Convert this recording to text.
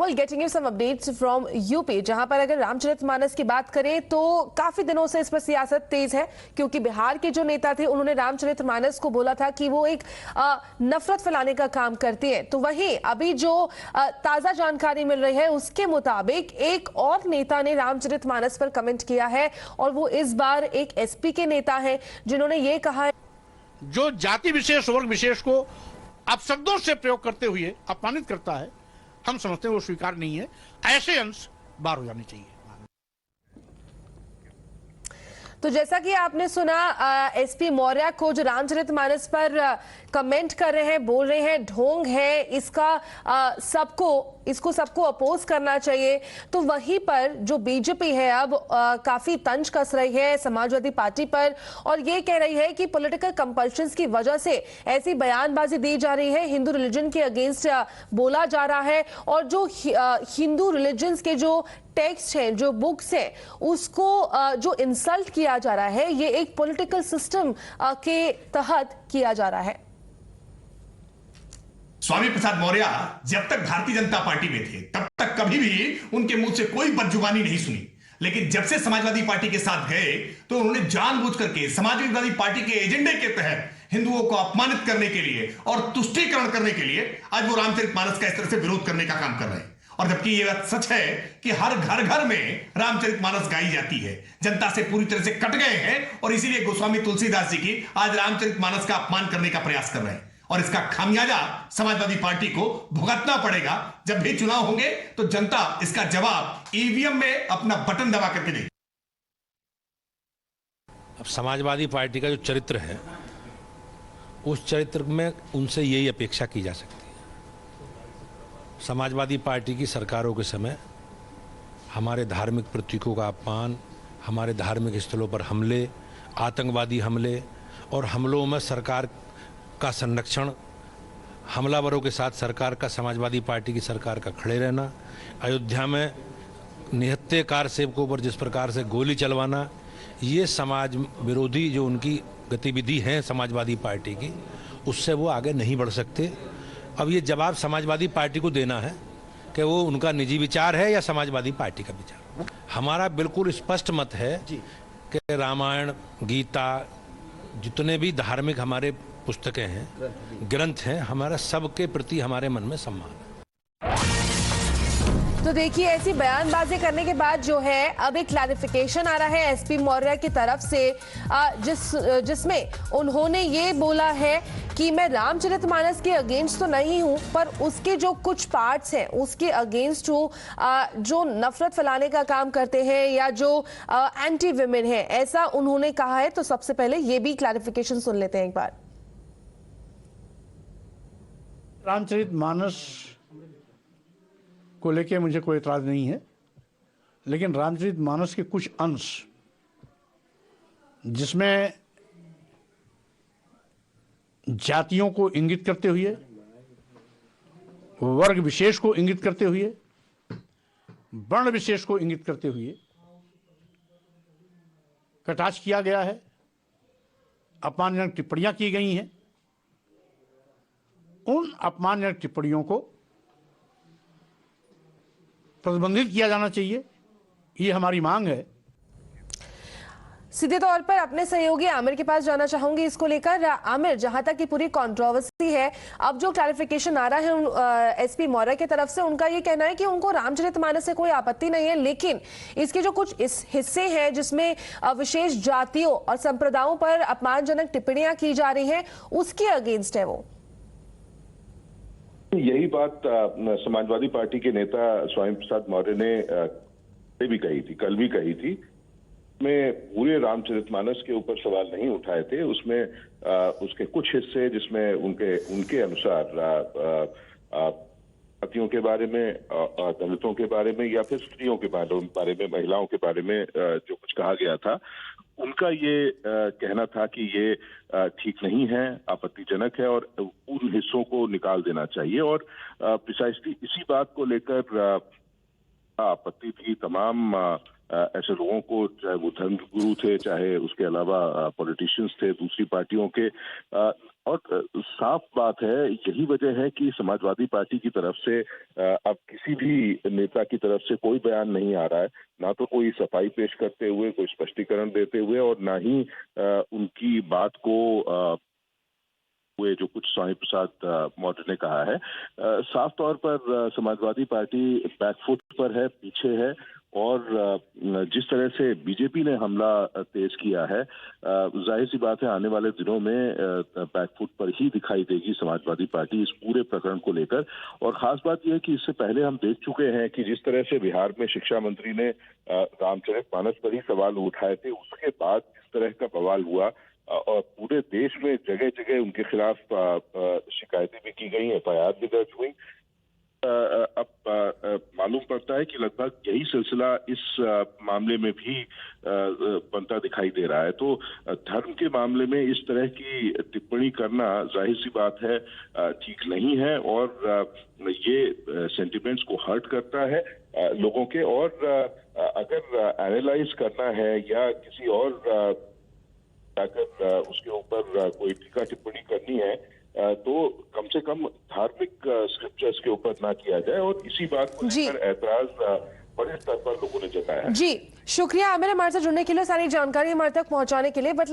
Well, getting you some updates from UP, जहां पर अगर रामचरितमानस की बात करें तो काफी दिनों से इस पर सियासत तेज है, क्योंकि बिहार के जो नेता थे उन्होंने रामचरितमानस को बोला था कि वो एक नफरत फैलाने का काम करती है। तो वहीं अभी जो ताजा जानकारी मिल रही है उसके मुताबिक एक और नेता ने रामचरितमानस पर कमेंट किया है, और वो इस बार एक एसपी के नेता है जिन्होंने ये कहा है, जो जाति विशेष वर्ग विशेष को अपशब्दों से प्रयोग करते हुए अपमानित करता है, हम समझते हैं वो स्वीकार नहीं है। ऐसे अंश बाहर हो जाने चाहिए। तो जैसा कि आपने सुना, एसपी मौर्य को जो रामचरितमानस पर कमेंट कर रहे हैं, बोल रहे हैं ढोंग है, इसको सबको अपोज करना चाहिए। तो वहीं पर जो बीजेपी है अब काफी तंज कस रही है समाजवादी पार्टी पर, और ये कह रही है कि पॉलिटिकल कंपल्शंस की वजह से ऐसी बयानबाजी दी जा रही है, हिंदू रिलीजन के अगेंस्ट बोला जा रहा है, और जो हिंदू रिलीजन्स के जो टेक्स्ट हैं, जो बुक्स हैं, उसको जो इंसल्ट किया जा रहा है, ये एक पॉलिटिकल सिस्टम के तहत किया जा रहा है। स्वामी प्रसाद मौर्य जब तक भारतीय जनता पार्टी में थे तब तक कभी भी उनके मुंह से कोई बदजुबानी नहीं सुनी, लेकिन जब से समाजवादी पार्टी के साथ गए तो उन्होंने जानबूझ करके समाजवादी पार्टी के एजेंडे के तहत हिंदुओं को अपमानित करने के लिए और तुष्टीकरण करने के लिए आज वो रामचरितमानस का इस तरह से विरोध करने का काम कर रहे हैं। और जबकि ये बात सच है कि हर घर घर में रामचरितमानस गाई जाती है, जनता से पूरी तरह से कट गए हैं, और इसीलिए गोस्वामी तुलसीदास जी की आज रामचरितमानस का अपमान करने का प्रयास कर रहे हैं। और इसका खामियाजा समाजवादी पार्टी को भुगतना पड़ेगा। जब भी चुनाव होंगे तो जनता इसका जवाब ईवीएम में अपना बटन दबा करके देगी। अब समाजवादी पार्टी का जो चरित्र है, उस चरित्र में उनसे यही अपेक्षा की जा सकती है। समाजवादी पार्टी की सरकारों के समय हमारे धार्मिक प्रतीकों का अपमान, हमारे धार्मिक स्थलों पर हमले, आतंकवादी हमले और हमलों में सरकार का संरक्षण, हमलावरों के साथ सरकार का, समाजवादी पार्टी की सरकार का खड़े रहना, अयोध्या में निहत्थे कार सेवकों पर जिस प्रकार से गोली चलवाना, ये समाज विरोधी जो उनकी गतिविधि है समाजवादी पार्टी की, उससे वो आगे नहीं बढ़ सकते। अब ये जवाब समाजवादी पार्टी को देना है कि वो उनका निजी विचार है या समाजवादी पार्टी का विचार। हमारा बिल्कुल स्पष्ट मत है कि रामायण, गीता, जितने भी धार्मिक हमारे पुस्तकें हैं, ग्रंथ हैं, हमारा सबके प्रति हमारे मन में सम्मान है। तो देखिए, ऐसी बयानबाजी करने के बाद जो है अब एक क्लैरिफिकेशन आ रहा है एसपी मौर्य की तरफ से, जिसमें उन्होंने ये बोला है कि मैं रामचरितमानस के अगेंस्ट तो नहीं हूं, पर उसके जो कुछ पार्ट्स हैं उसके अगेंस्ट हूं, जो नफरत फैलाने का काम करते हैं या जो एंटी विमेन है, ऐसा उन्होंने कहा है। तो सबसे पहले ये भी क्लैरिफिकेशन सुन लेते हैं एक बार। रामचरितमानस को लेके मुझे कोई एतराज नहीं है, लेकिन रामचरितमानस के कुछ अंश जिसमें जातियों को इंगित करते हुए, वर्ग विशेष को इंगित करते हुए, वर्ण विशेष को इंगित करते हुए कटाक्ष किया गया है, अपमानजनक टिप्पणियां की गई हैं। उन अपमानजनक टिप्पणियों को प्रतिबंधित किया जाना चाहिए, ये हमारी मांग है। सीधे तौर पर अपने सहयोगी आमिर के पास जाना चाहूंगी इसको लेकर। आमिर, जहां तक की पूरी कंट्रोवर्सी है, अब जो क्लैरिफिकेशन आ रहा है एसपी मौर्य की तरफ से, उनका ये कहना है कि उनको रामचरितमानस से कोई आपत्ति नहीं है, लेकिन इसके जो कुछ हिस्से हैं जिसमें विशेष जातियों और संप्रदायों पर अपमानजनक टिप्पणियां की जा रही हैं, उसके अगेंस्ट है वो। यही बात समाजवादी पार्टी के नेता स्वामी प्रसाद मौर्य ने भी कही थी, कल भी कही थी। में पूरे रामचरितमानस के ऊपर सवाल नहीं उठाए थे, उसमें उसके कुछ हिस्से जिसमें उनके अनुसार जातियों के बारे में, दलितों के बारे में या फिर स्त्रियों के बारे में, महिलाओं के बारे में जो कुछ कहा गया था, उनका ये कहना था कि ये ठीक नहीं है, आपत्तिजनक है और उन हिस्सों को निकाल देना चाहिए। और प्रिसाइसली इसी बात को लेकर आपत्ति थी तमाम ऐसे लोगों को, चाहे वो धर्म गुरु थे, चाहे उसके अलावा पॉलिटिशियंस थे दूसरी पार्टियों के। और साफ बात है, यही वजह है कि समाजवादी पार्टी की तरफ से अब किसी भी नेता की तरफ से कोई बयान नहीं आ रहा है, ना तो कोई सफाई पेश करते हुए, कोई स्पष्टीकरण देते हुए, और ना ही उनकी बात को हुए जो कुछ स्वामी प्रसाद मौर्य ने कहा है। साफ तौर पर समाजवादी पार्टी बैकफुट पर है, पीछे है, और जिस तरह से बीजेपी ने हमला तेज किया है, जाहिर सी बात है आने वाले दिनों में बैकफुट पर ही दिखाई देगी समाजवादी पार्टी इस पूरे प्रकरण को लेकर। और खास बात यह है कि इससे पहले हम देख चुके हैं कि जिस तरह से बिहार में शिक्षा मंत्री ने रामचरितमानस पर ही सवाल उठाए थे, उसके बाद जिस तरह का बवाल हुआ और पूरे देश में जगह जगह उनके खिलाफ शिकायतें भी की गई, एफआईआर भी दर्ज हुई। अब मालूम पड़ता है कि लगभग यही सिलसिला इस मामले में भी बनता दिखाई दे रहा है। तो धर्म के मामले में इस तरह की टिप्पणी करना जाहिर सी बात है ठीक नहीं है, और ये सेंटिमेंट्स को हर्ट करता है लोगों के। और अगर एनालाइज करना है या किसी और जाकर उसके ऊपर कोई टीका टिप्पणी करनी है, तो कम से कम धार्मिक स्क्रिप्चर्स के ऊपर ना किया जाए, और इसी बात को लेकर ऐतराज बड़े स्तर पर लोगों ने जताया है। जी, शुक्रिया आमिर हमारे साथ जुड़ने के लिए, सारी जानकारी हमारे तक पहुंचाने के लिए।